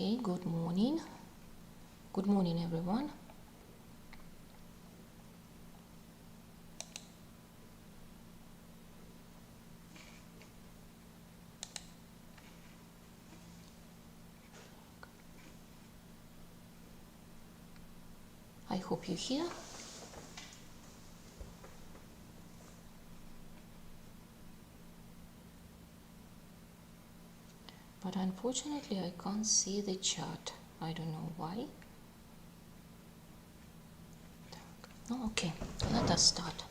Okay, good morning. Good morning, everyone. I hope you're here. But unfortunately, I can't see the chart. I don't know why. Oh, okay, let us start.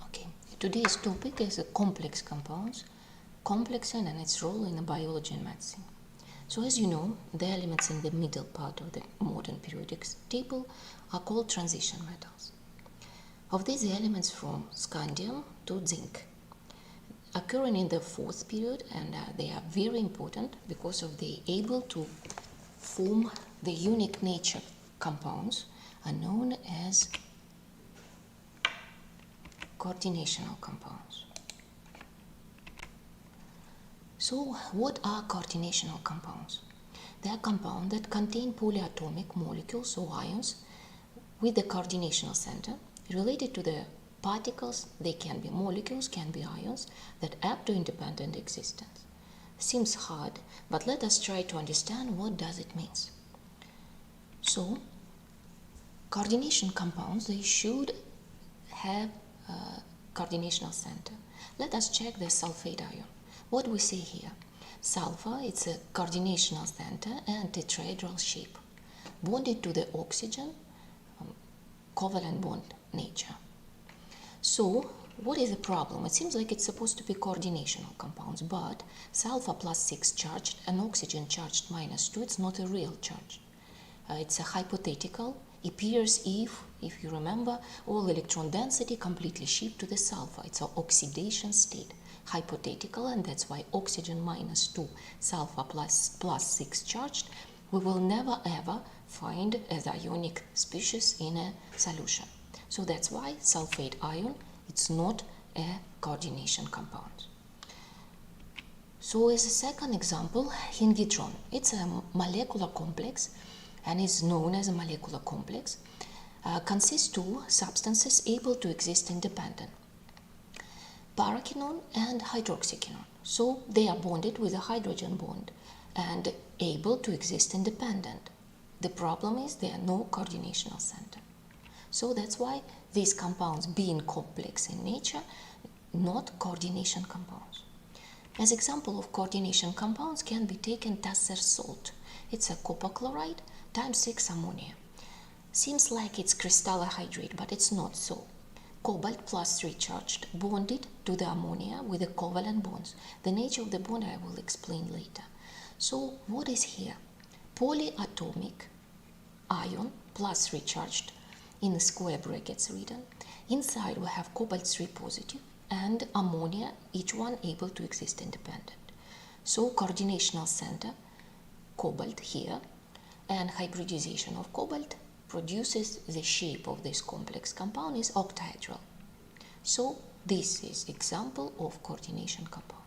Okay, today's topic is complex compounds, complexing and its role in biology and medicine. So as you know, the elements in the middle part of the modern periodic table are called transition metals. Of these, the elements from scandium to zinc occurring in the fourth period, and they are very important because of they able to form the unique nature compounds are known as coordinational compounds. So what are coordinational compounds? They are compounds that contain polyatomic molecules or ions with the coordinational center related to the particles. They can be molecules, can be ions that act to independent existence. Seems hard, but let us try to understand what does it means. So coordination compounds, they should have a coordinational center. Let us check the sulfate ion. What we see here? Sulfur, it's a coordinational center and tetrahedral shape, bonded to the oxygen, covalent bond nature. So what is the problem? It seems like it's supposed to be coordinational compounds, but sulfur plus 6 charged and oxygen charged minus 2, it's not a real charge. It's a hypothetical. It appears if you remember, all electron density completely shift to the sulfur. It's an oxidation state, hypothetical, and that's why oxygen minus 2, sulfur plus 6 charged, we will never ever find as ionic species in a solution. So that's why sulfate ion, it's not a coordination compound. So as a second example, ingidron. It's a molecular complex and is known as a molecular complex. Consists two substances able to exist independent, paraquinone and hydroxyquinone. So they are bonded with a hydrogen bond and able to exist independent. The problem is there are no coordinational center. So that's why these compounds, being complex in nature, not coordination compounds. As example of coordination compounds can be taken Tasser salt. It's a copper chloride times 6 ammonia. Seems like it's crystallohydrate, but it's not so. Cobalt plus 3 charged, bonded to the ammonia with the covalent bonds. The nature of the bond I will explain later. So what is here? Polyatomic ion plus 3 charged, in the square brackets written. Inside we have cobalt 3 positive and ammonia, each one able to exist independent. So coordinational center, cobalt here, and hybridization of cobalt produces the shape of this complex compound is octahedral. So this is example of coordination compound.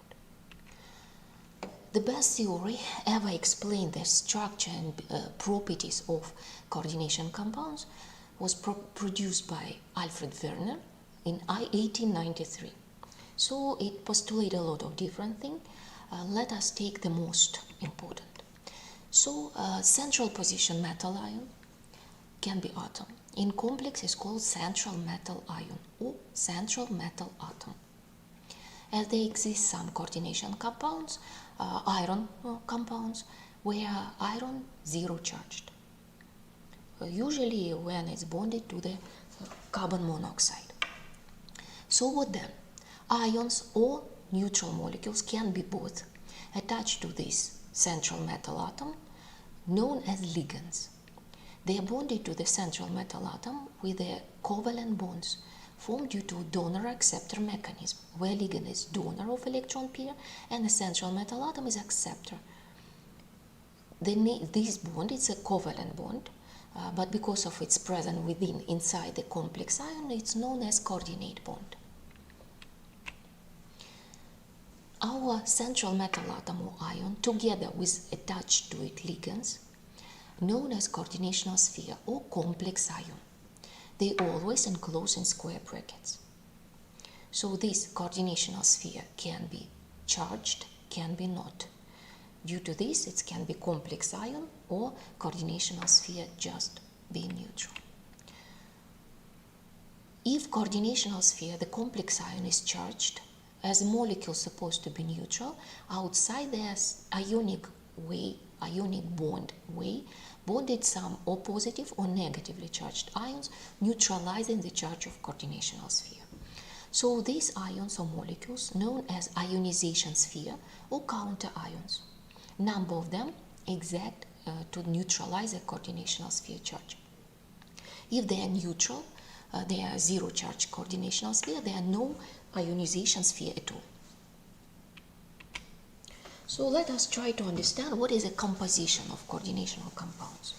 The best theory ever explained the structure and properties of coordination compounds was produced by Alfred Werner in 1893. So it postulated a lot of different things. Let us take the most important. So central position metal ion can be atom. In complex is called central metal ion or central metal atom. As there exist some coordination compounds, iron compounds, where iron zero charged. Usually when it's bonded to the carbon monoxide. So what then? Ions or neutral molecules can be both attached to this central metal atom, known as ligands. They are bonded to the central metal atom with their covalent bonds formed due to donor-acceptor mechanism, where ligand is donor of electron pair and the central metal atom is acceptor. This bond is a covalent bond, but because of its presence inside the complex ion, it's known as coordinate bond. Our central metal atom or ion, together with attached to it ligands, known as coordinational sphere or complex ion. They always enclose in square brackets. So this coordinational sphere can be charged, can be not. Due to this, it can be complex ion or coordinational sphere just be neutral. If coordinational sphere, the complex ion is charged, as a molecule supposed to be neutral, outside there's ionic bond way, bonded some or positive or negatively charged ions, neutralizing the charge of coordinational sphere. So these ions or molecules known as ionization sphere or counter ions. Number of them exact to neutralize a coordinational sphere charge. If they are neutral, they are zero charge coordinational sphere, there are no ionization sphere at all. So let us try to understand what is a composition of coordinational compounds.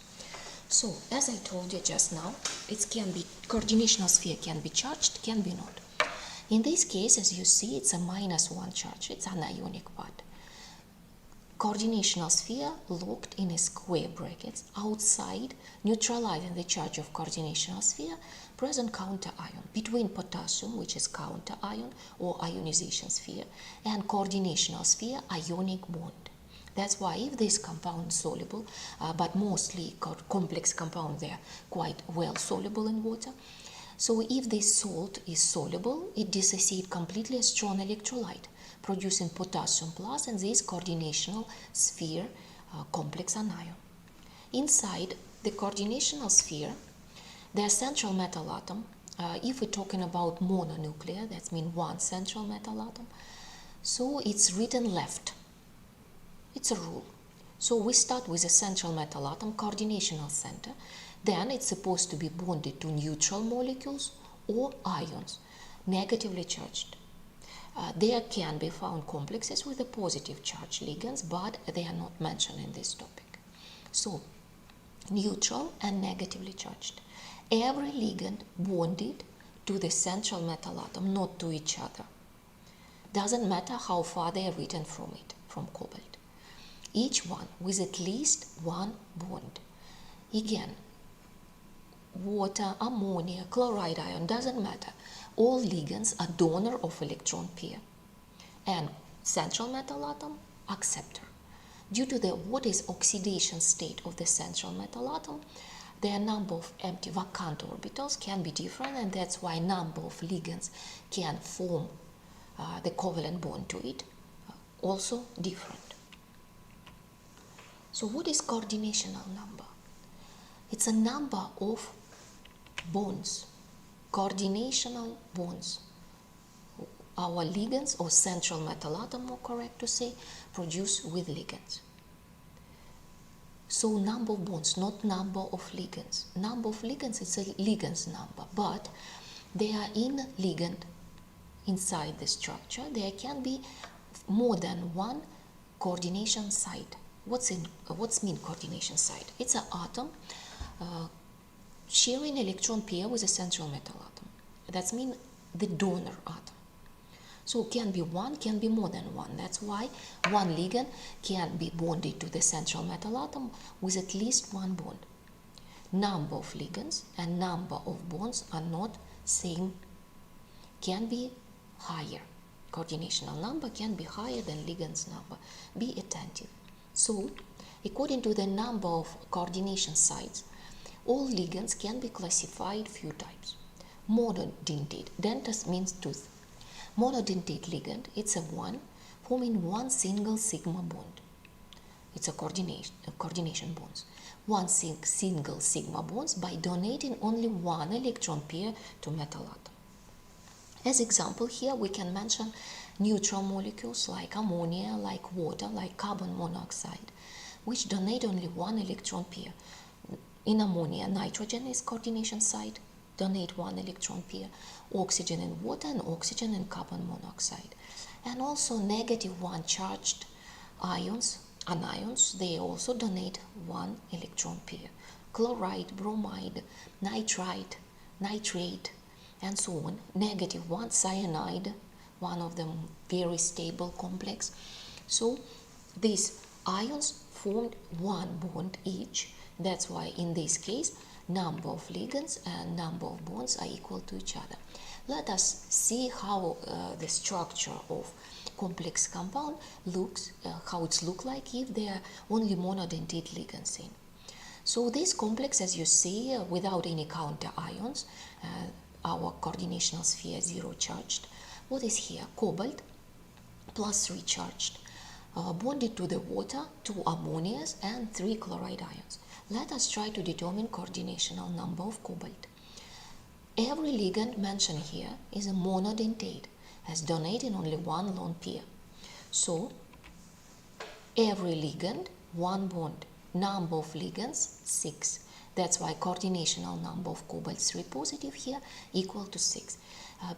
So as I told you just now, it can be coordinational sphere can be charged, can be not. In this case, as you see, it's a -1 charge, it's an ionic part. Coordinational sphere locked in a square brackets outside, neutralizing the charge of coordinational sphere, present counter ion between potassium, which is counter ion or ionization sphere, and coordinational sphere ionic bond. That's why if this compound is soluble, but mostly complex compound, they are quite well soluble in water. So if this salt is soluble, it dissociates completely a strong electrolyte, producing potassium plus and this coordinational sphere complex anion. Inside the coordinational sphere, the central metal atom, if we're talking about mononuclear, that means one central metal atom, so it's written left. It's a rule. So we start with a central metal atom, coordinational center, then it's supposed to be bonded to neutral molecules or ions, negatively charged. There can be found complexes with a positive charge ligands, but they are not mentioned in this topic. So, neutral and negatively charged. Every ligand bonded to the central metal atom, not to each other. Doesn't matter how far they are written from it, from cobalt. Each one with at least one bond. Again, water, ammonia, chloride ion, doesn't matter. All ligands are donor of electron pair. And central metal atom, acceptor. Due to what is oxidation state of the central metal atom, their number of empty vacant orbitals can be different, and that's why number of ligands can form the covalent bond to it, also different. So what is coordinational number? It's a number of bonds, coordinational bonds. Our ligands, or central metal atom, more correct to say, produce with ligands. So number of bonds, not number of ligands. Number of ligands is a ligands number, but they are in ligand inside the structure. There can be more than one coordination site. What's mean coordination site? It's an atom sharing electron pair with a central metal atom. That means the donor atom. So can be one, can be more than one. That's why one ligand can be bonded to the central metal atom with at least one bond. Number of ligands and number of bonds are not same, can be higher. Coordinational number can be higher than ligands number. Be attentive. So, according to the number of coordination sites, all ligands can be classified few types. Monodentate, dentus means tooth. Monodentate ligand, it's a one forming one single sigma bond. It's a coordination bonds. One single sigma bonds by donating only one electron pair to metal atom. As example, here we can mention neutral molecules like ammonia, like water, like carbon monoxide, which donate only one electron pair. In ammonia, nitrogen is coordination site, donate one electron pair. Oxygen in water and oxygen in carbon monoxide. And also negative one charged ions, anions, they also donate one electron pair. Chloride, bromide, nitrite, nitrate, and so on. Negative one, cyanide, one of them very stable complex. So these ions formed one bond each. That's why in this case number of ligands and number of bonds are equal to each other. Let us see how the structure of complex compound looks, how it looks like if there are only monodentate ligands in. So this complex, as you see, without any counter ions, our coordinational sphere zero charged. What is here? Cobalt plus 3 charged, bonded to the water, 2 ammonias and 3 chloride ions. Let us try to determine coordinational number of cobalt. Every ligand mentioned here is a monodentate, as donating only one lone pair. So every ligand, one bond. Number of ligands, 6. That's why coordinational number of cobalt 3 positive here equal to 6.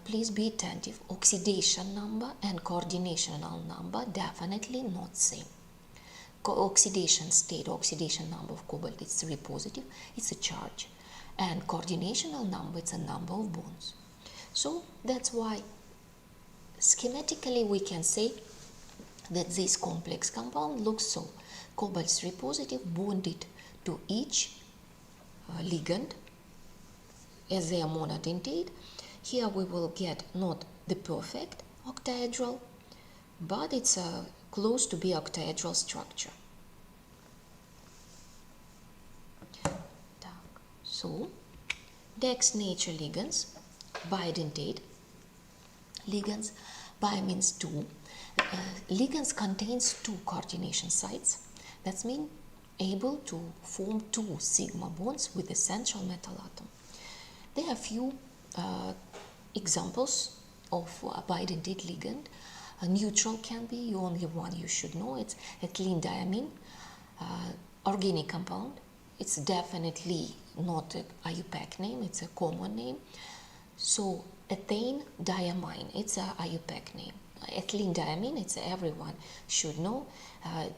Please be attentive. Oxidation number and coordinational number definitely not same. Oxidation state, oxidation number of cobalt is 3 positive, it's a charge. And coordinational number, it's a number of bonds. So that's why schematically we can say that this complex compound looks so. Cobalt 3 positive bonded to each ligand as they are monodentate. Here we will get not the perfect octahedral, but it's close to be octahedral structure. So, Dex nature ligands, bidentate ligands, bi means 2. Ligands contains 2 coordination sites. That means able to form 2 sigma bonds with the central metal atom. There are few examples of a bidentate ligand. A neutral can be only one you should know. It's ethylene diamine, organic compound. It's definitely not an IUPAC name, it's a common name. So ethane diamine, it's a IUPAC name. Ethylene diamine, it's everyone should know.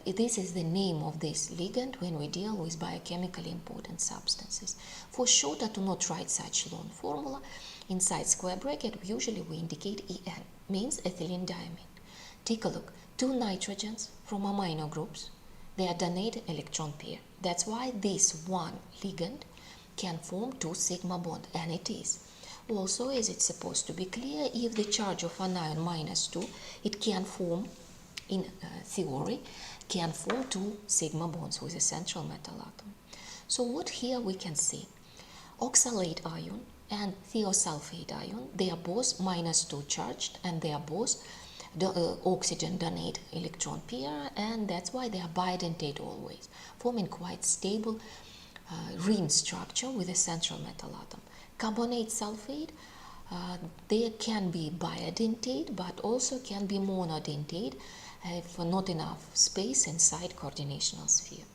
This is the name of this ligand when we deal with biochemically important substances. For shorter, to not write such long formula, inside square bracket usually we indicate EN, means ethylene diamine. Take a look, 2 nitrogens from amino groups, they are donate electron pair. That's why this one ligand can form 2 sigma bond, and it is. Also, as it's supposed to be clear, if the charge of anion -2, it can form, in theory, can form 2 sigma bonds with a central metal atom. So what here we can see? Oxalate ion and thiosulfate ion, they are both -2 charged, and they are both oxygen donate electron pair, and that's why they are bidentate always, forming quite stable ring structure with a central metal atom. Carbonate sulfate, they can be bidentate but also can be monodentate if not enough space inside coordinational sphere.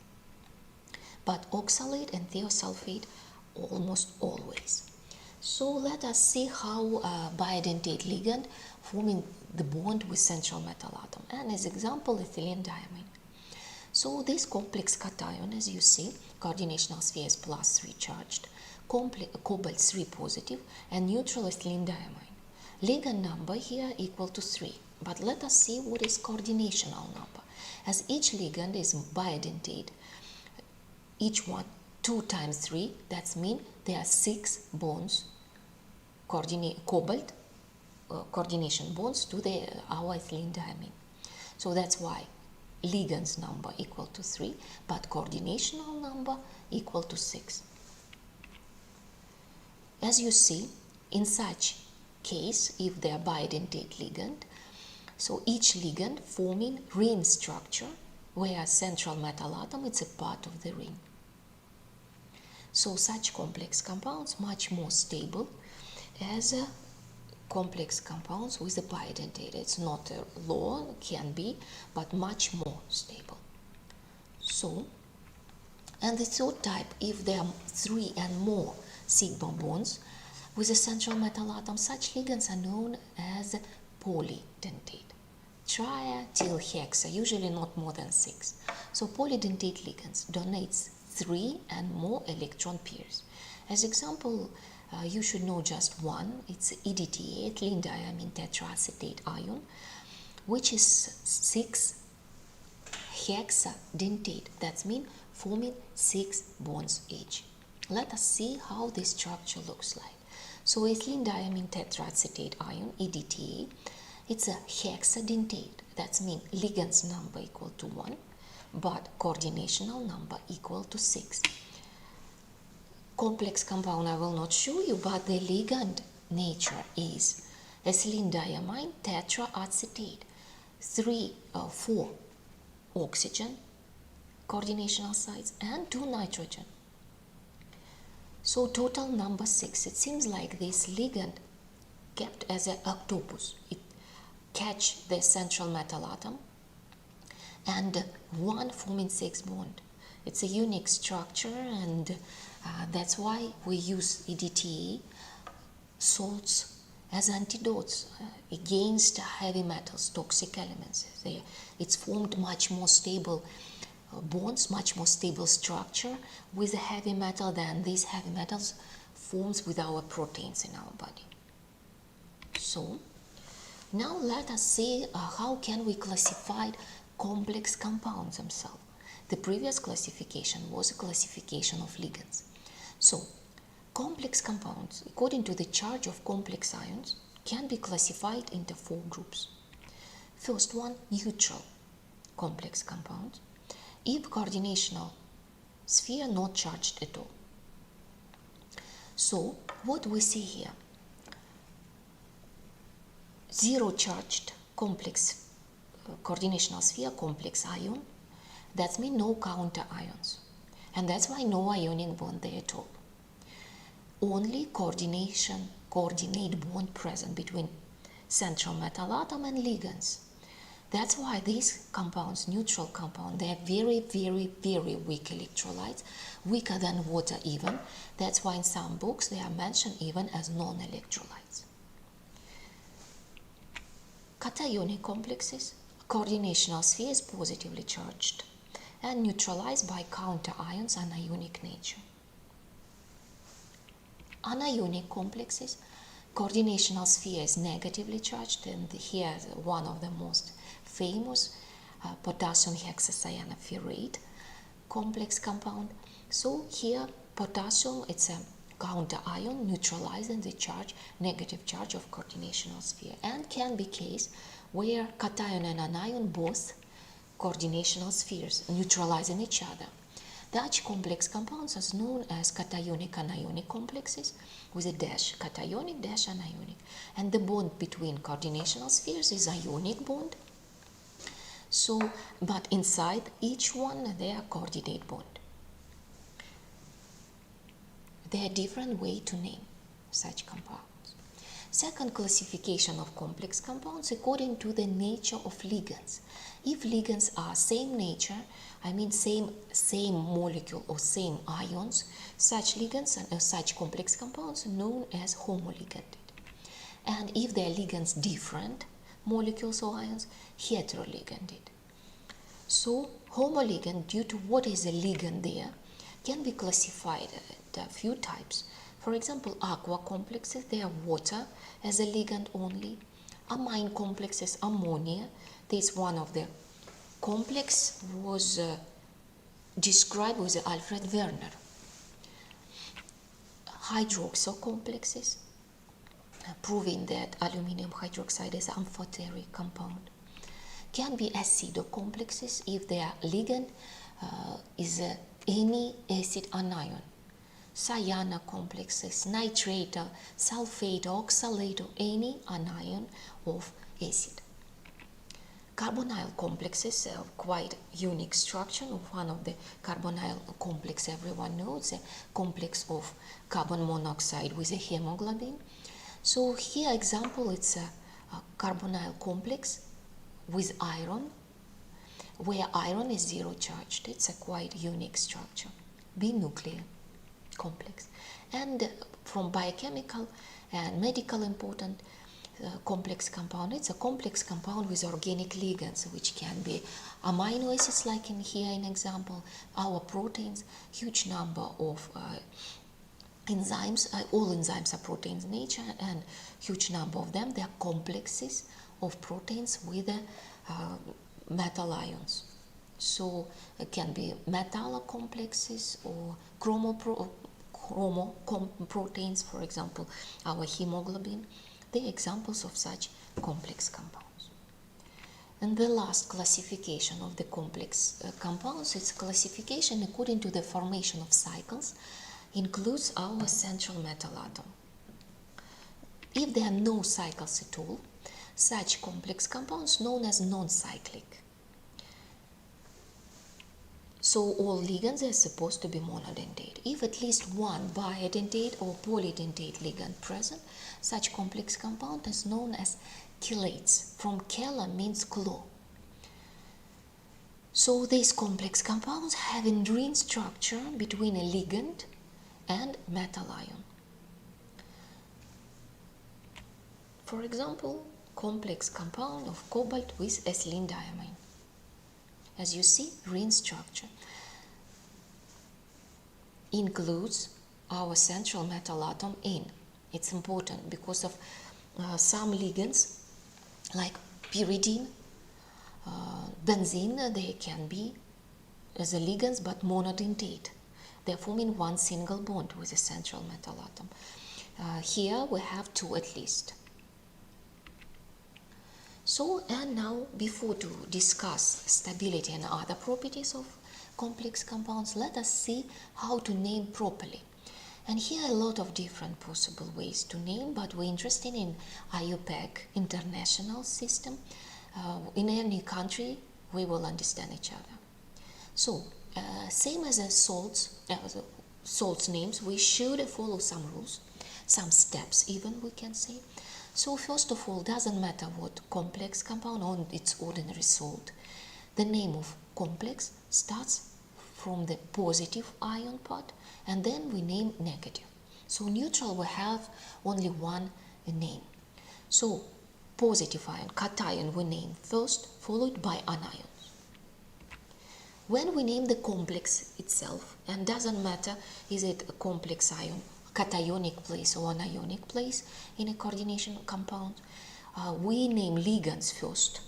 But oxalate and thiosulfate almost always. So let us see how bidentate ligand forming the bond with central metal atom, and as example ethylene diamine. So this complex cation, as you see, coordinational sphere is +3 charged, cobalt 3 positive, and neutral ethylene diamine. ligand number here equal to 3. But let us see what is coordinational number. As each ligand is bidentate, each one 2 times 3, that means there are 6 bonds, cobalt coordination bonds to our ethylene diamine. So that's why ligands number equal to 3, but coordinational number equal to 6. As you see, in such case, if they are bidentate ligand, so each ligand forming ring structure, where central metal atom is a part of the ring. So such complex compounds much more stable as complex compounds with a bidentate. It's not a law, can be, but much more stable. So, and the third type, if there are 3 and more sigma bonds with a central metal atom, such ligands are known as polydentate. Triethylhexa, usually not more than 6. So polydentate ligands donates 3 and more electron pairs. As example, you should know just one. It's EDTA, ethylene diamine tetraacetate ion, which is 6 hexadentate. That means forming 6 bonds each. Let us see how this structure looks like. So ethylene diamine tetraacetate ion, EDTA, it's a hexadentate. That means ligands number equal to 1, but coordinational number equal to 6. Complex compound I will not show you, but the ligand nature is ethylene diamine tetraacetate, 4 oxygen coordinational sites and 2 nitrogen. So total number 6. It seems like this ligand kept as an octopus. It catch the central metal atom and 1 forming 6 bond. It's a unique structure, and that's why we use EDTA salts as antidotes against heavy metals, toxic elements. It's formed much more stable bonds, much more stable structure with a heavy metal than these heavy metals forms with our proteins in our body. So now let us see how can we classify complex compounds themselves. The previous classification was a classification of ligands. So complex compounds, according to the charge of complex ions, can be classified into 4 groups. First one, neutral complex compounds, if coordinational sphere not charged at all. So what we see here, 0 charged complex coordinational sphere complex ion, that means no counter ions, and that's why no ionic bond there at all. Only coordinate bond present between central metal atom and ligands. That's why these compounds, neutral compound, they are very, very, very weak electrolytes, weaker than water even. That's why in some books they are mentioned even as non-electrolytes. Cationic complexes, coordinational sphere is positively charged and neutralized by counter ions and ionic nature. Anionic complexes, coordinational sphere is negatively charged, and here one of the most famous potassium hexacyanopyrrate complex compound. So here potassium, it's a counter ion neutralizing the charge, negative charge of coordinational sphere, and can be case where cation and anion both coordinational spheres neutralizing each other. Such complex compounds are known as cationic anionic complexes with a dash, cationic dash anionic, and the bond between coordinational spheres is ionic bond. So, but inside each one they are coordinate bond. There are different ways to name such compounds. Second classification of complex compounds according to the nature of ligands. If ligands are same nature, I mean same molecule or same ions, such ligands and such complex compounds are known as homoligandated. And if they are ligands different molecules or ions, heteroligandated. So homoligand, due to what is a ligand there, can be classified at a few types. For example, aqua complexes, they are water as a ligand only. Amine complexes, ammonia. This one of the complex was described with Alfred Werner. Hydroxyl complexes, proving that aluminum hydroxide is an amphoteric compound. Can be acido complexes if their ligand is any acid anion. Cyana complexes, nitrate, sulfate, oxalate, or any anion of acid. Carbonyl complexes have quite unique structure. One of the carbonyl complex everyone knows, a complex of carbon monoxide with a hemoglobin. So here example, it's a carbonyl complex with iron, where iron is zero charged. It's a quite unique structure. Binuclear complex. And from biochemical and medical important complex compound, it's a complex compound with organic ligands, which can be amino acids, like in here in example, our proteins, huge number of enzymes. All enzymes are proteins in nature, and huge number of them, they are complexes of proteins with metal ions. So it can be metal complexes or proteins, for example, our hemoglobin. They are examples of such complex compounds. And the last classification of the complex compounds is classification according to the formation of cycles, includes our essential metal atom. If there are no cycles at all, such complex compounds known as non-cyclic. So all ligands are supposed to be monodentate. If at least one bidentate or polydentate ligand present, such complex compound is known as chelates. From chela means claw. So these complex compounds have enduring structure between a ligand and metal ion. For example, complex compound of cobalt with ethylene diamine. As you see, ring structure includes our central metal atom N. It's important because of some ligands like pyridine, benzene, they can be as a ligands but monodentate. They're forming one single bond with the central metal atom. Here we have two at least. So, and now before to discuss stability and other properties of complex compounds, let us see how to name properly. And here are a lot of different possible ways to name, but we're interested in IUPAC international system. In any country, we will understand each other. So, same as a salts names, we should follow some rules, some steps even, we can say. So first of all, doesn't matter what complex compound or its ordinary salt. The name of complex starts from the positive ion part, and then we name negative. So neutral we have only one name. So positive ion, cation, we name first, followed by anions. When we name the complex itself, and doesn't matter is it a complex ion, cationic place or anionic place in a coordination compound, we name ligands first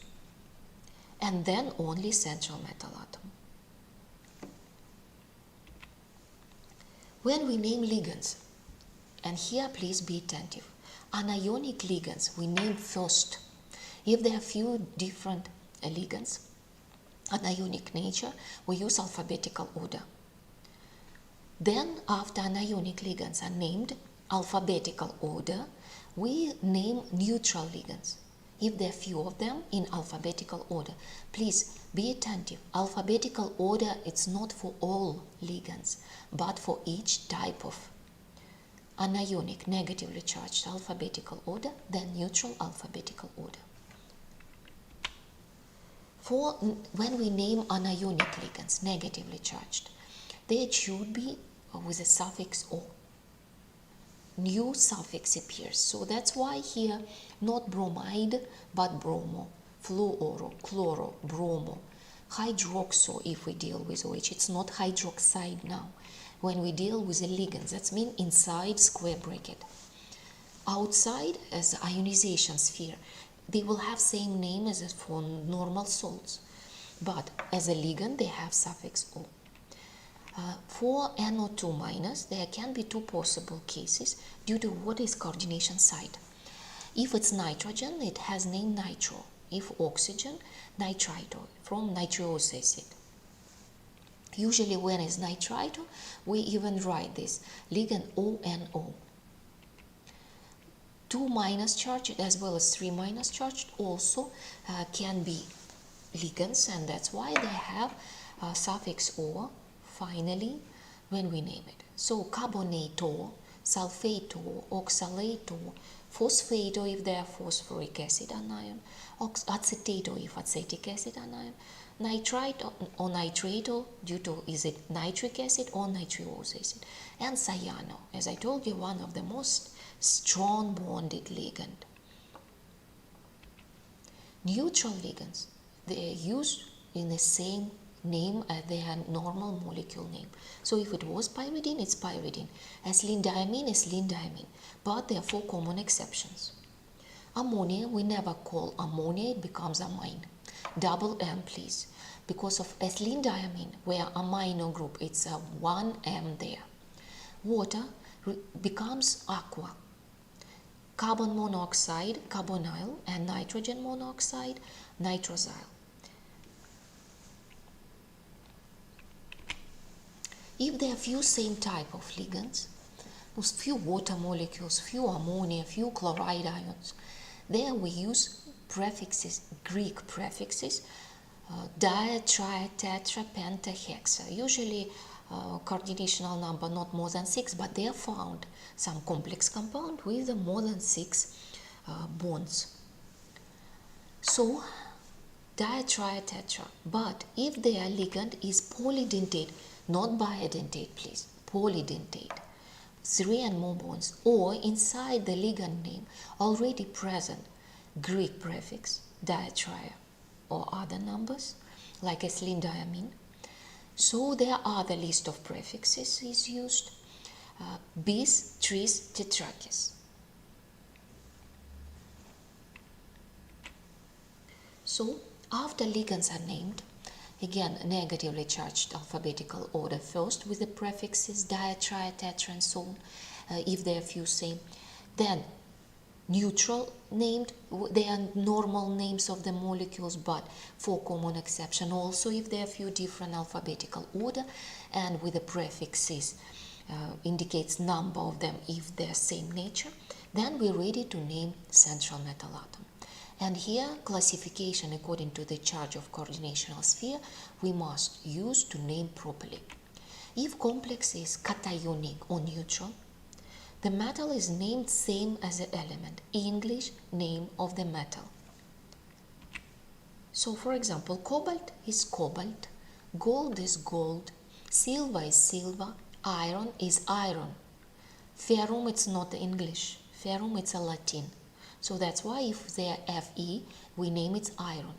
and then only central metal atom. When we name ligands, and here please be attentive, anionic ligands we name first. If there are few different ligands, anionic nature, we use alphabetical order. Then, after anionic ligands are named alphabetical order, we name neutral ligands. If there are few of them in alphabetical order, please be attentive. Alphabetical order, it's not for all ligands, but for each type of anionic, negatively charged alphabetical order, then neutral alphabetical order. For when we name anionic ligands, negatively charged, they should be with a suffix O. New suffix appears. So that's why here not bromide but bromo, fluoro, chloro, bromo, hydroxo if we deal with OH. It's not hydroxide now. when we deal with the ligands. That means inside square bracket. Outside, as the ionization sphere, they will have same name as for normal salts, but as a ligand they have suffix O. For NO2 minus, there can be two possible cases due to what is coordination site. If it's nitrogen, it has name nitro. If oxygen, nitrito, from nitrous acid. Usually when it's nitrito, we even write this ligand ONO. 2 minus charged as well as 3 minus charged also can be ligands, and that's why they have suffix O finally when we name it. So carbonato, sulfato, oxalato, phosphato if they are phosphoric acid anion, acetato if acetic acid anion, nitrite or nitrato due to is it nitric acid or nitrous acid, and cyano, as I told you, one of the most strong bonded ligand. Neutral ligands, they are used in the same name as their normal molecule name. So if it was pyridine, it's pyridine. As diamine is diamine. But there are 4 common exceptions. Ammonia, we never call ammonia, it becomes amine. Double M, please. Because of ethylene diamine, where amino group, it's a 1M there. Water becomes aqua. Carbon monoxide, carbonyl, and nitrogen monoxide, nitrosyl. If there are few same type of ligands, those few water molecules, few ammonia, few chloride ions, there we use prefixes, Greek prefixes, dia, tri, tetra, penta, hexa. Usually coordinational number not more than 6, but they are found some complex compound with more than 6 bonds. So dia, tri, tetra. But if their ligand is polydentate, not bidentate, please, polydentate, 3 and more bonds, or inside the ligand name already present Greek prefix, diatria, or other numbers like ethylene diamine. So there are the list of prefixes is used, bis, tris, tetrakis. So after ligands are named, again negatively charged alphabetical order first with the prefixes dia, tri, tetra, and so on, if they are few same. Then neutral named, they are normal names of the molecules, but 4 common exception also if there are few different alphabetical order, and with the prefixes indicates number of them if they are same nature. Then we're ready to name central metal atom. And here classification according to the charge of coordinational sphere we must use to name properly. If complex is cationic or neutral, the metal is named same as the element, English name of the metal. So for example, cobalt is cobalt, gold is gold, silver is silver, iron is iron. Ferrum it's not English, ferrum it's a Latin. So that's why if they are Fe, we name it iron.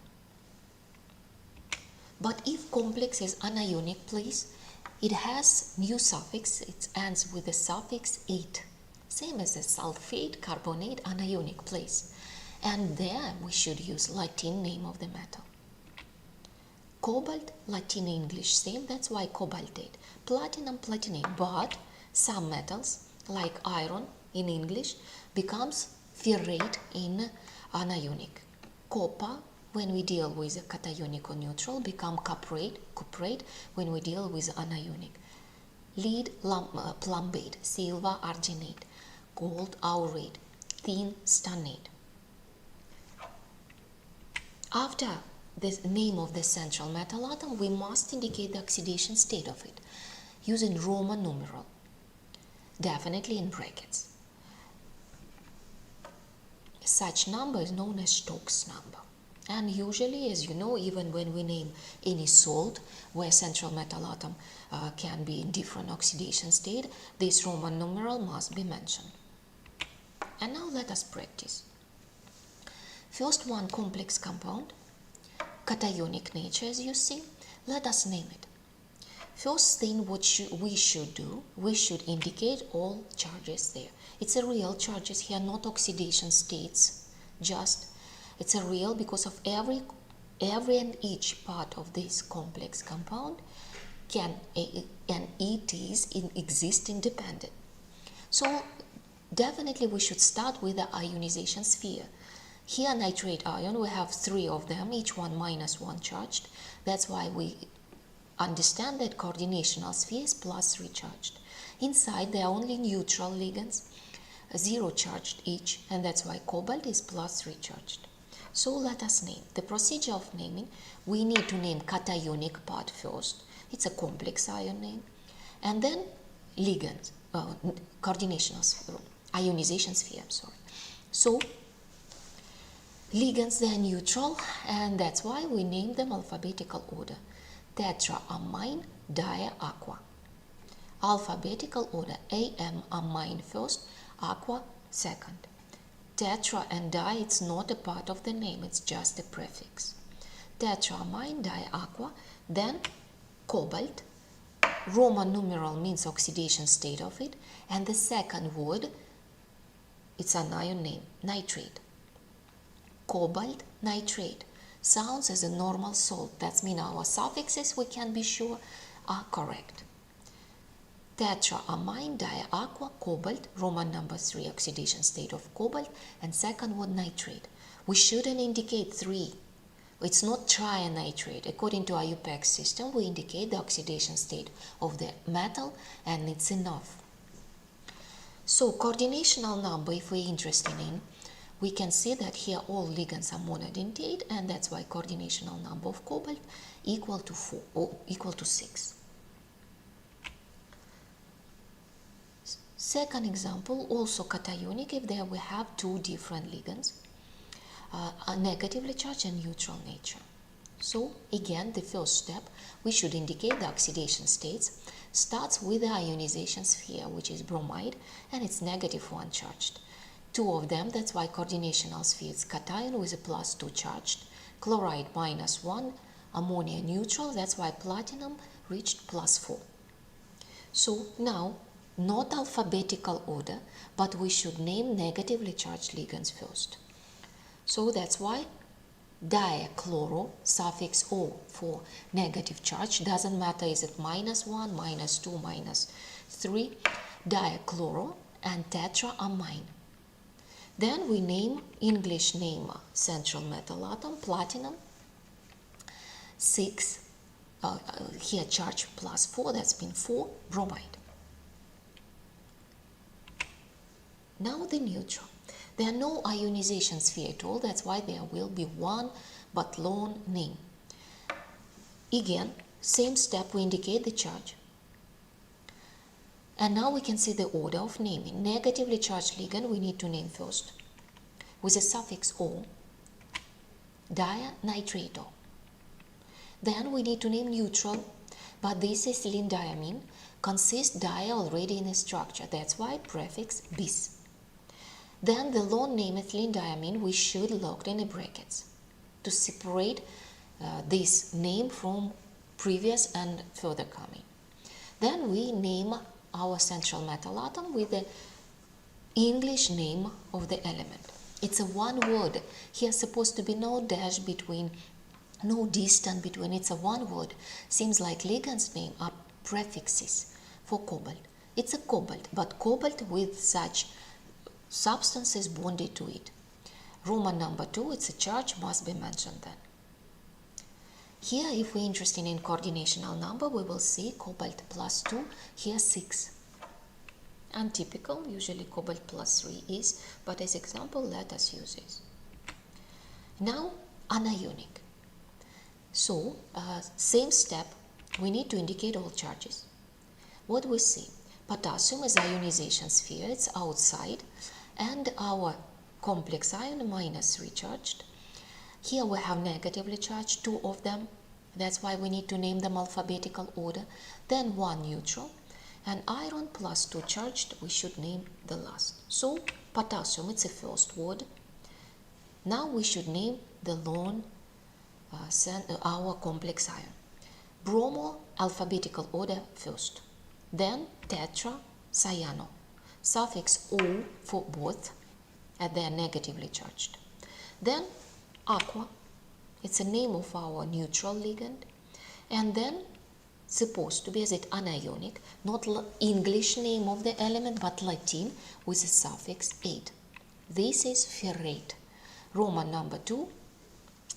But if complex is anionic, please, it has new suffix, it ends with the suffix ate. Same as the sulfate, carbonate, anionic place. And there we should use Latin name of the metal. Cobalt, Latin English, same, that's why cobaltate. Platinum, platinate, but some metals, like iron in English, becomes ferrate in anionic. Copper, when we deal with a cationic or neutral, become cuprate when we deal with anionic. Lead, plumbate, silver, arginate, gold, aurate, tin, stannate. After the name of the central metal atom, we must indicate the oxidation state of it using Roman numeral, definitely in brackets. Such number is known as Stokes number. And usually, as you know, even when we name any salt where central metal atom can be in different oxidation state, this Roman numeral must be mentioned. And now let us practice. First one, complex compound, cationic nature as you see. Let us name it. First thing we should do, we should indicate all charges there. It's a real charges here, not oxidation states, just it's a real because of every and each part of this complex compound can and it is exist independent. So definitely we should start with the ionization sphere. Here nitrate ion, we have 3 of them, each one -1 charged. That's why we understand that coordinational sphere is +3 charged. Inside there are only neutral ligands, 0 charged each, and that's why cobalt is +3 charged. So let us name. The procedure of naming, we need to name cationic part first. It's a complex ion name. And then ligand, coordinational sphere, ionization sphere, I'm sorry. So ligands, they are neutral, and that's why we name them alphabetical order. Tetraamine diaqua. Alphabetical order, AM amine first, aqua second. Tetra and di, it's not a part of the name, it's just a prefix. Tetraamine diaqua, then cobalt. Roman numeral means oxidation state of it, and the second word, it's an ion name, nitrate. Cobalt nitrate sounds as a normal salt. That means our suffixes, we can be sure, are correct. Tetraamine diaqua, cobalt, Roman number 3, oxidation state of cobalt, and second word nitrate. We shouldn't indicate 3. It's not trianitrate. According to IUPAC system, we indicate the oxidation state of the metal, and it's enough. So coordinational number, if we're interested in, we can see that here all ligands are monodentate, and that's why coordinational number of cobalt equal to 4 or equal to 6. Second example, also cationic, if there we have 2 different ligands, negatively charged and neutral nature. So again, the first step, we should indicate the oxidation states, starts with the ionization sphere, which is bromide, and it's -1 charged. 2 of them, that's why coordinational sphere is cation with a +2 charged, chloride -1, ammonia neutral, that's why platinum reached +4. So now, not alphabetical order, but we should name negatively charged ligands first. So that's why diachloro, suffix O for negative charge, doesn't matter is it -1, -2, -3, diachloro and tetraamine. Then we name, English name, central metal atom, platinum, 6, here charge +4, that's been 4, bromide. Now the neutral. There are no ionization sphere at all, that's why there will be one but lone name. Again, same step, we indicate the charge. And now we can see the order of naming. Negatively charged ligand we need to name first with a suffix O, dianitrato. Then we need to name neutral, but this is lindiamine, consists dia already in a structure, that's why prefix bis. Then the lone name ethylenediamine we should lock in the brackets to separate this name from previous and further coming. Then we name our central metal atom with the English name of the element. It's a one word. Here supposed to be no dash between, no distance between. It's a one word. Seems like ligand's name are prefixes for cobalt. It's a cobalt, but cobalt with such substances bonded to it. Roman number 2, it's a charge, must be mentioned then. Here, if we're interested in coordinational number, we will see cobalt +2, here 6. Untypical, usually cobalt +3 is, but as example, let us use this. Now, anionic. So, same step, we need to indicate all charges. What we see? Potassium is ionization sphere, it's outside, and our complex ion -3 charged. Here we have negatively charged, 2 of them, that's why we need to name them alphabetical order, then 1 neutral, and iron +2 charged, we should name the last. So potassium, it's a first word. Now we should name the lone, our complex ion. Bromo, alphabetical order first. Then tetra, cyano. Suffix O for both, and they are negatively charged. Then aqua, it's a name of our neutral ligand. And then supposed to be as it anionic, not English name of the element, but Latin with the suffix ate. This is ferrate. Roman number 2,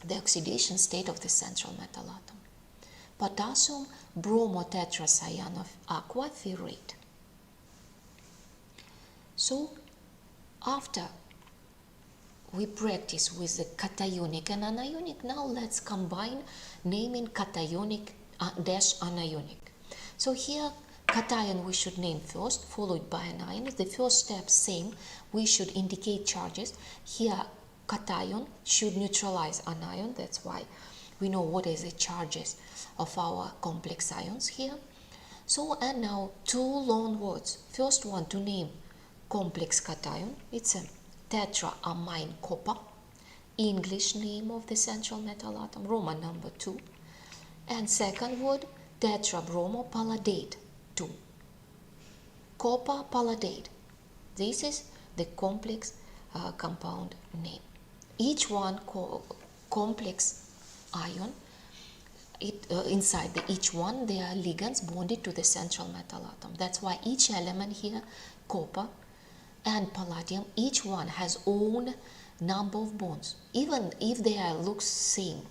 the oxidation state of the central metal atom. Potassium bromotetracyan of aqua ferrate. So after we practice with the cationic and anionic, now let's combine naming cationic dash anionic. So here cation we should name first, followed by anion. The first step same, we should indicate charges. Here cation should neutralize anion, that's why we know what is the charges of our complex ions here. So and now two long words. First one to name complex cation, it's a tetraamine copper, English name of the central metal atom, Roman number 2. And second word, tetrabromopaladate 2, copper paladate. This is the complex compound name. Each one complex ion, inside each one there are ligands bonded to the central metal atom. That's why each element here, copper and palladium, each one has own number of bonds, even if they look same.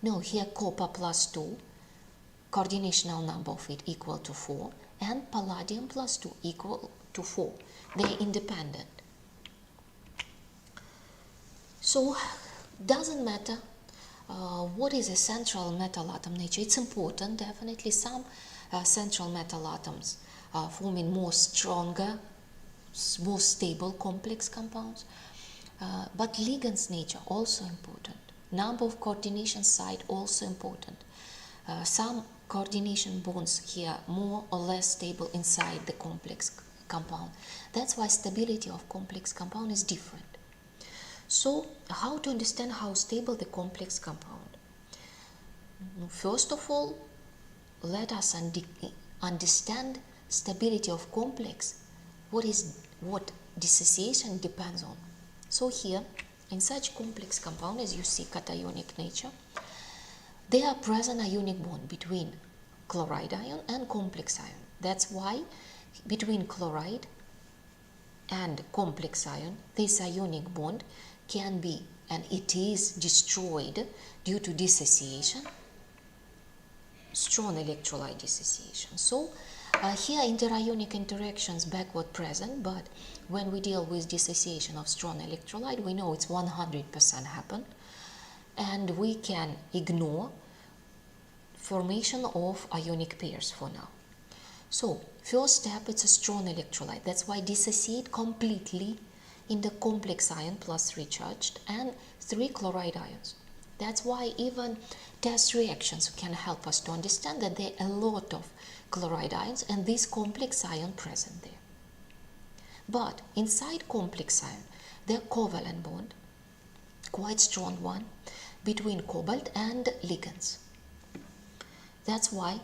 No, here copper plus 2, coordinational number of it equal to 4, and palladium plus 2 equal to 4. They're independent. So doesn't matter what is a central metal atom nature. It's important, definitely. Some central metal atoms forming more stronger, more stable complex compounds, but ligands nature also important. Number of coordination site also important. Some coordination bonds here more or less stable inside the complex compound. That's why stability of complex compound is different. So how to understand how stable the complex compound? First of all, let us understand stability of complex, what dissociation depends on. So here, in such complex compound, as you see cationic nature, there are present ionic bond between chloride ion and complex ion. That's why between chloride and complex ion, this ionic bond can be, and it is destroyed due to dissociation, strong electrolyte dissociation. So here interionic interactions backward present, but when we deal with dissociation of strong electrolyte, we know it's 100% happen, and we can ignore formation of ionic pairs for now. So first step, it's a strong electrolyte. That's why dissociate completely in the complex ion plus 3 charged and 3 chloride ions. That's why even test reactions can help us to understand that there are a lot of chloride ions and this complex ion present there. But inside complex ion, there are covalent bond, quite strong one, between cobalt and ligands. That's why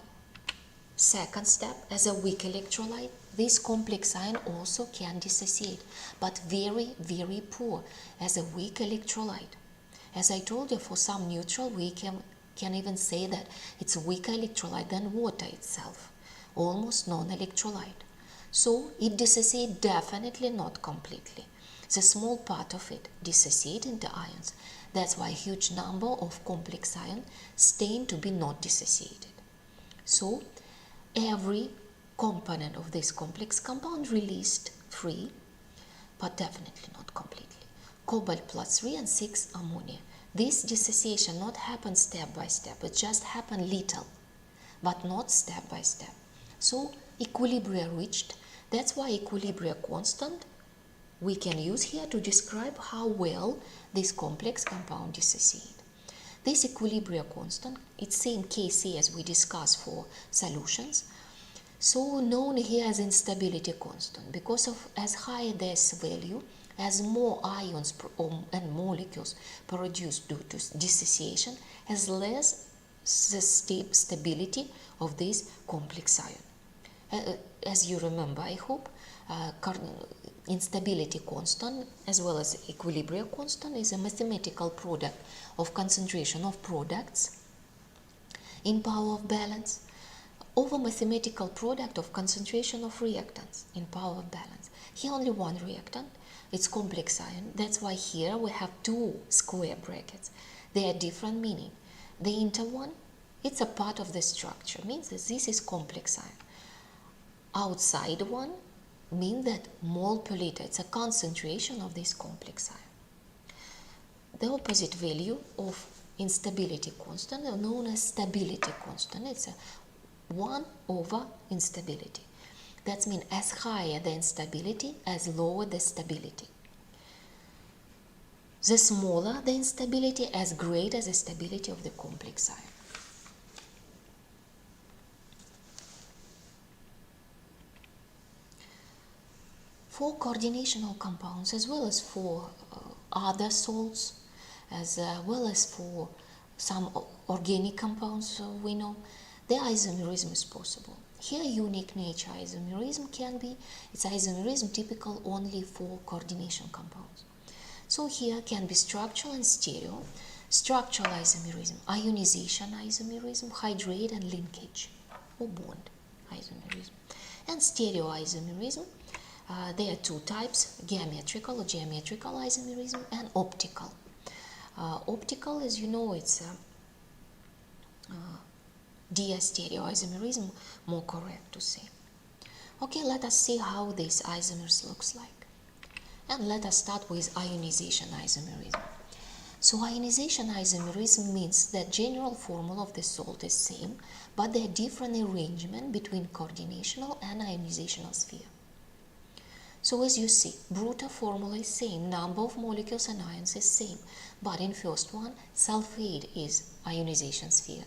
second step, as a weak electrolyte, this complex ion also can dissociate, but very, very poor as a weak electrolyte. As I told you, for some neutral, we can even say that it's a weaker electrolyte than water itself, almost non-electrolyte. So it dissociates definitely not completely. The small part of it dissociates into ions. That's why a huge number of complex ions stay to be not dissociated. So every component of this complex compound released free, but definitely not completely. Cobalt plus 3 and 6 ammonia. This dissociation not happens step by step, it just happens little, but not step by step. So equilibrium reached. That's why equilibrium constant we can use here to describe how well this complex compound dissociate. This equilibrium constant, it's same Kc as we discussed for solutions, so known here as instability constant, because of as higher this value, as more ions and molecules produced due to dissociation, as less stability of this complex ion. As you remember, I hope, instability constant as well as equilibrium constant is a mathematical product of concentration of products in power of balance over mathematical product of concentration of reactants in power of balance. Here only one reactant, it's complex ion. That's why here we have two square brackets. They are different meaning. The inter one, it's a part of the structure, means that this is complex ion. Outside one means that mole per liter, it's a concentration of this complex ion. The opposite value of instability constant are known as stability constant. It's a 1 over instability. That means as higher the instability, as lower the stability. The smaller the instability, as greater the stability of the complex ion. For coordinational compounds, as well as for other salts, as well as for some organic compounds we know, the isomerism is possible. Here unique nature isomerism can be, it's isomerism typical only for coordination compounds. So here can be structural and stereo, structural isomerism, ionization isomerism, hydrate and linkage or bond isomerism. And stereo isomerism, there are two types, geometrical or geometrical isomerism and optical. Optical, as you know, it's diastereoisomerism, more correct to say. Okay, let us see how this isomers looks like. And let us start with ionization isomerism. So ionization isomerism means that general formula of the salt is same, but there are different arrangement between coordinational and ionizational sphere. So as you see, Bruta formula is same, number of molecules and ions is same, but in first one, sulfate is ionization sphere.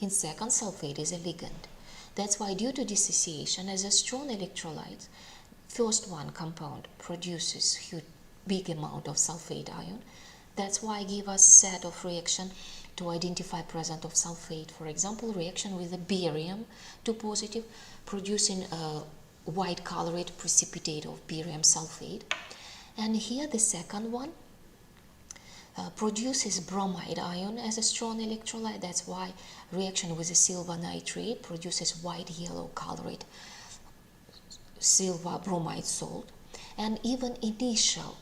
In second, sulfate is a ligand. That's why due to dissociation as a strong electrolyte, first one compound produces huge, big amount of sulfate ion. That's why I give us set of reaction to identify presence of sulfate. For example, reaction with a barium 2 positive producing a white colored precipitate of barium sulfate. And here the second one produces bromide ion as a strong electrolyte. That's why reaction with a silver nitrate produces white yellow colored silver bromide salt. And even initial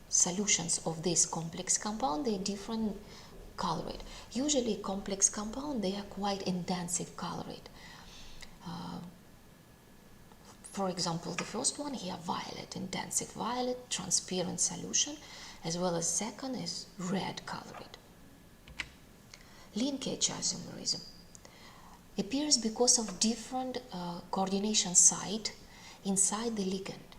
solutions of this complex compound, they are different colored. Usually complex compound, they are quite intensive colored. For example, the first one here, violet, intensive violet, transparent solution, as well as second is red colored. Linkage isomerism appears because of different coordination site inside the ligand.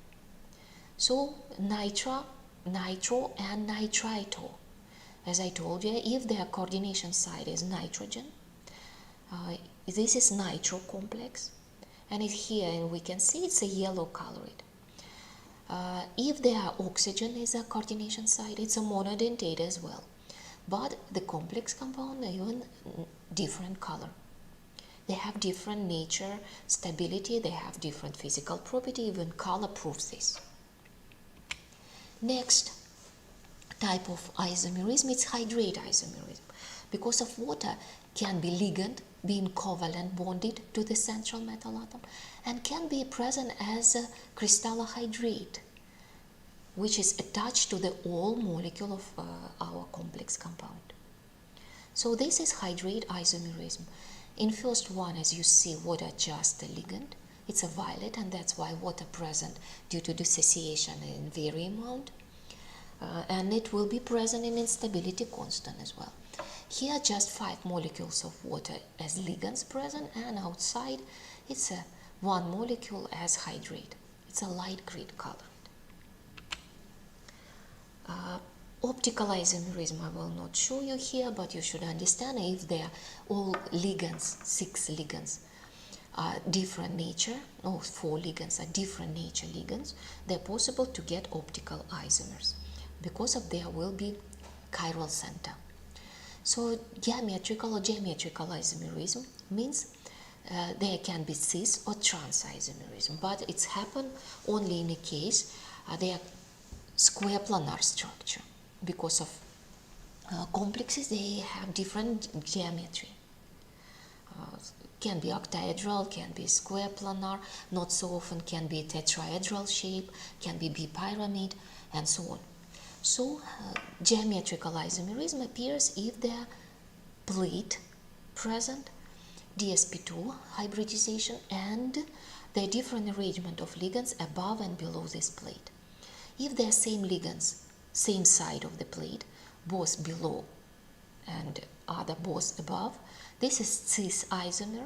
So nitro and nitrito. As I told you, if their coordination site is nitrogen, this is nitro complex, and here and we can see it's a yellow colored. If their oxygen is a coordination site, it's a monodentate as well. But the complex compound are even different color. They have different nature, stability, they have different physical property, even color proves this. Next type of isomerism is hydrate isomerism. Because of water can be ligand, being covalent bonded to the central metal atom, and can be present as a crystallohydrate, which is attached to the all molecule of our complex compound. So this is hydrate isomerism. In first one, as you see, water just a ligand. It's a violet, and that's why water present due to dissociation in very amount. And it will be present in instability constant as well. Here just 5 molecules of water as ligands present, and outside it's a 1 molecule as hydrate. It's a light green color. Optical isomerism I will not show you here, but you should understand if they are all ligands, 6 ligands, are different nature, or 4 ligands are different nature ligands, they're possible to get optical isomers because of there will be chiral center. So diametrical or geometrical isomerism means there can be cis or trans isomerism, but it's happened only in a case they are square planar structure. Because of complexes, they have different geometry. Can be octahedral, can be square planar, not so often can be tetrahedral shape, can be bipyramid, and so on. So geometrical isomerism appears if the plate present, DsP2 hybridization, and the different arrangement of ligands above and below this plate. If they are same ligands, same side of the plate, both below and other both above, this is cis isomer.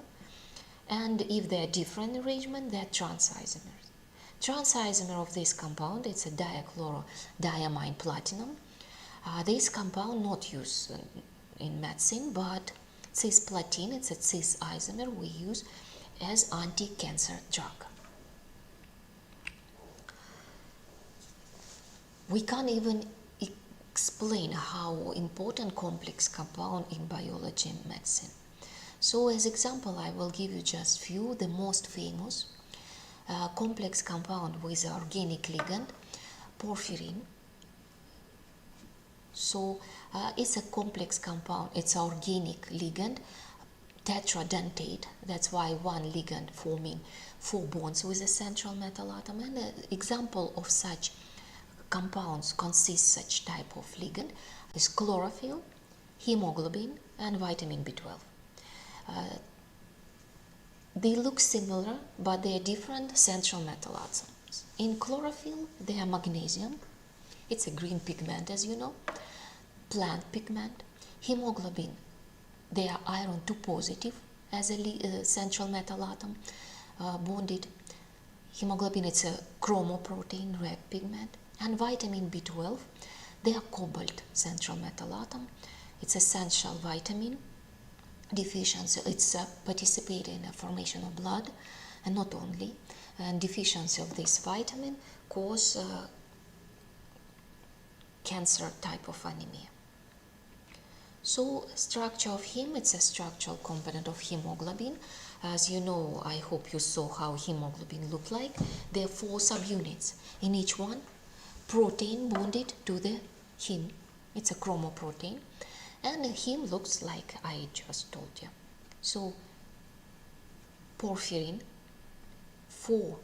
And if they are different arrangement, they are trans isomers. Trans isomer of this compound, it's a diachlorodiamine platinum. This compound not used in medicine, but cisplatin, it's a cis isomer we use as anti-cancer drug. We can't even explain how important complex compound in biology and medicine. So as example, I will give you just few, the most famous complex compound with organic ligand, porphyrin. So it's a complex compound, it's organic ligand, tetradentate, that's why one ligand forming 4 bonds with a central metal atom. And an example of such compounds consist such type of ligand is chlorophyll, hemoglobin, and vitamin B12. They look similar, but they are different central metal atoms. In chlorophyll, they are magnesium. It's a green pigment, as you know, plant pigment. Hemoglobin, they are iron 2 positive as a central metal atom bonded. Hemoglobin, it's a chromoprotein, red pigment. And vitamin B12, they are cobalt central metal atom. It's essential vitamin deficiency. It's participate in the formation of blood, and not only. And deficiency of this vitamin cause cancer type of anemia. So structure of heme, it's a structural component of hemoglobin. As you know, I hope you saw how hemoglobin look like. There are 4 subunits. In each one, protein bonded to the heme. It's a chromoprotein. And the heme looks like I just told you. So porphyrin, 4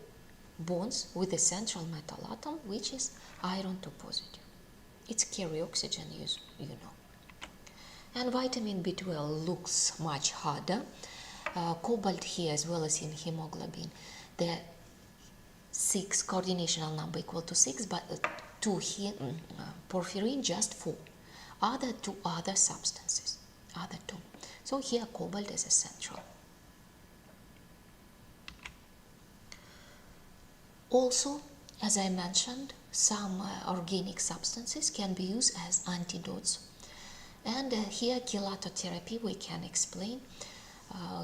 bonds with a central metal atom, which is iron 2 positive. It's carry oxygen, you know. And vitamin B12 looks much harder. Cobalt here as well as in hemoglobin. The 6 coordinational number equal to 6, but to porphyrin just 4. Other 2 other substances, other 2. So here cobalt is essential. Also, as I mentioned, some organic substances can be used as antidotes. And here chelatotherapy we can explain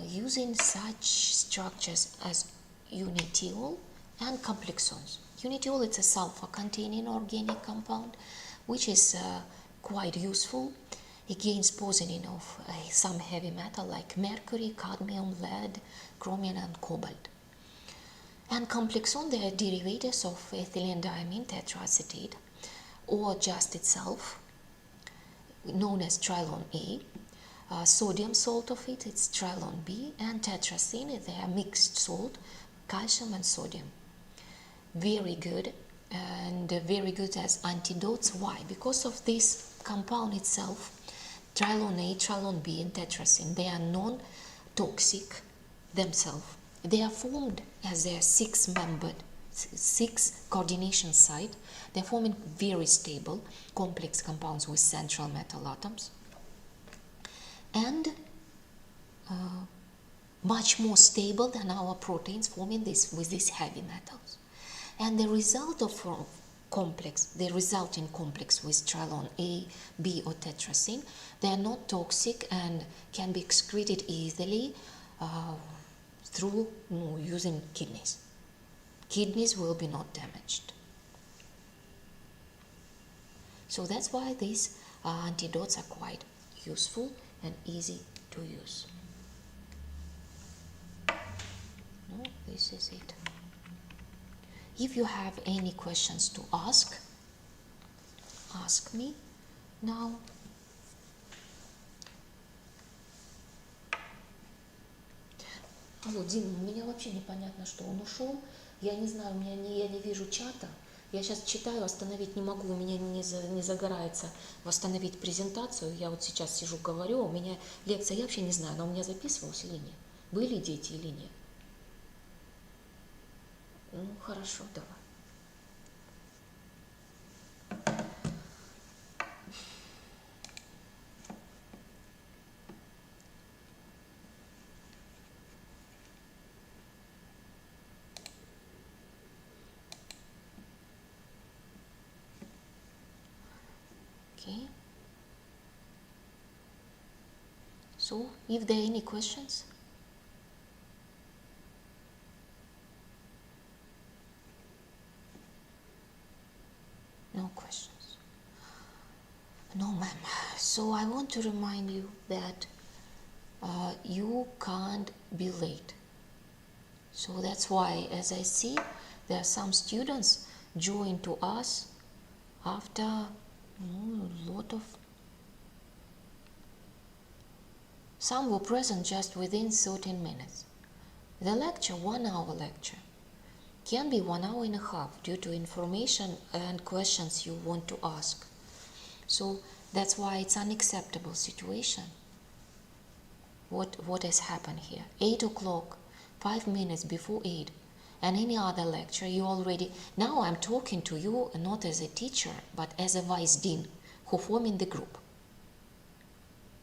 using such structures as unitiol and complexons. Unitiol, it's a sulfur-containing organic compound, which is quite useful against poisoning of some heavy metal like mercury, cadmium, lead, chromium, and cobalt. And complexon, they are derivatives of ethylene diamine tetraacetate, or just itself, known as trilone A. Sodium salt of it, it's trilone B, and tetracene, they are mixed salt, calcium and sodium. Very good, and very good as antidotes. Why? Because of this compound itself, trilone A, trilone B, and tetracene, they are non-toxic themselves. They are formed as they are 6-membered, 6 coordination site. They are forming very stable complex compounds with central metal atoms, and much more stable than our proteins forming this with these heavy metals. And the result of complex, the resulting complex with trilone A, B, or tetracene, they are not toxic and can be excreted easily through using kidneys. Kidneys will be not damaged. So that's why these antidotes are quite useful and easy to use. No, this is it. If you have any questions to ask me now. Алло, Дим, у меня вообще непонятно, что он ушел. Я не знаю, я не вижу чата. Я сейчас читаю, остановить не могу, у меня не загорается восстановить презентацию. Я вот сейчас сижу, говорю, у меня лекция, я вообще не знаю, она у меня записывалась или нет. Были дети или нет? Ну, хорошо, давай. Okay. So, if there are any questions? No questions. No, ma'am. So I want to remind you that you can't be late. So that's why, as I see, there are some students join to us after a lot of. Some were present just within 13 minutes. The lecture, 1 hour lecture, can be 1 hour and a half due to information and questions you want to ask. So that's why it's unacceptable situation. What has happened here? 8 o'clock, 5 minutes before 8, and any other lecture you already. Now I'm talking to you not as a teacher, but as a vice dean who form in the group.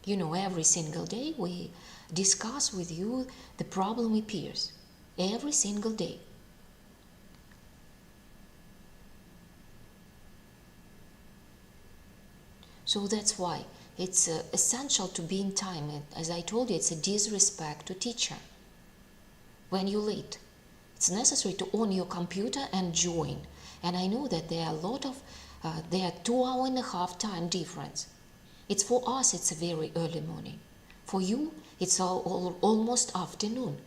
You know, every single day we discuss with you the problem appears. Every single day. So that's why it's essential to be in time. As I told you, it's a disrespect to teacher. When you're late, it's necessary to on your computer and join. And I know that there are a lot of, there are 2 hour and a half time difference. It's for us, it's a very early morning. For you, it's almost afternoon.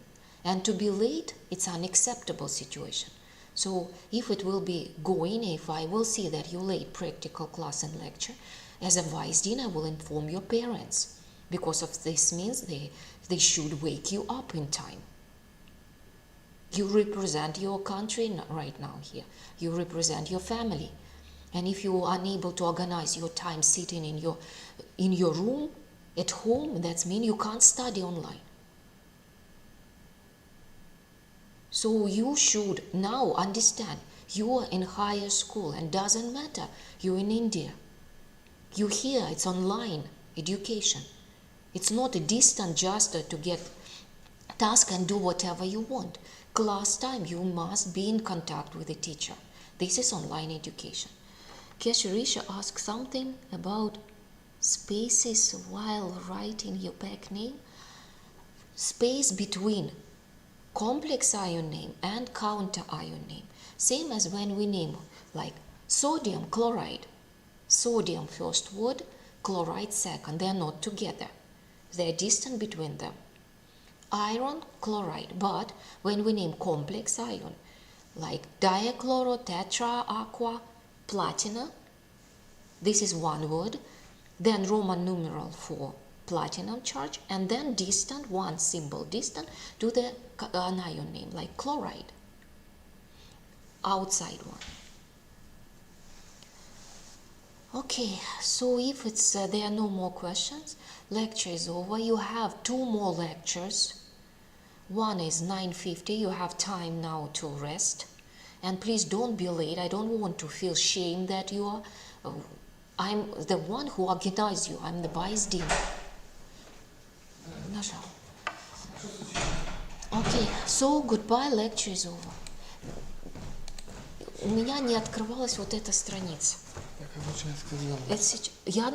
And to be late, it's an unacceptable situation. So if it will be going, if I will see that you're late practical class and lecture, as a vice dean, I will inform your parents. Because of this means they should wake you up in time. You represent your country right now here. You represent your family. And if you are unable to organize your time sitting in your room, at home, that means you can't study online. So you should now understand you are in higher school and doesn't matter, you're in India. You here, it's online education. It's not a distance just to get task and do whatever you want. Class time, you must be in contact with the teacher. This is online education. Kesharisha asked something about spaces while writing your back name. Space between complex ion name and counter ion name. Same as when we name like sodium chloride. Sodium first word, chloride second. They are not together. They are distant between them. Iron, chloride. But when we name complex ion like diachloro, tetra, aqua, platinum, this is one word, then Roman numeral for platinum charge, and then distant, one symbol distant to the anion name like chloride, outside one. Okay, so if it's there are no more questions, lecture is over. You have 2 more lectures. One is 9:50. You have time now to rest. And please don't be late. I don't want to feel shame that you are. I'm the one who organized you. I'm the vice dean. Нажал. Okay, so goodbye. Lecture is over. У меня не открывалась вот эта страница. Я, короче, сказала. Это сейчас... Я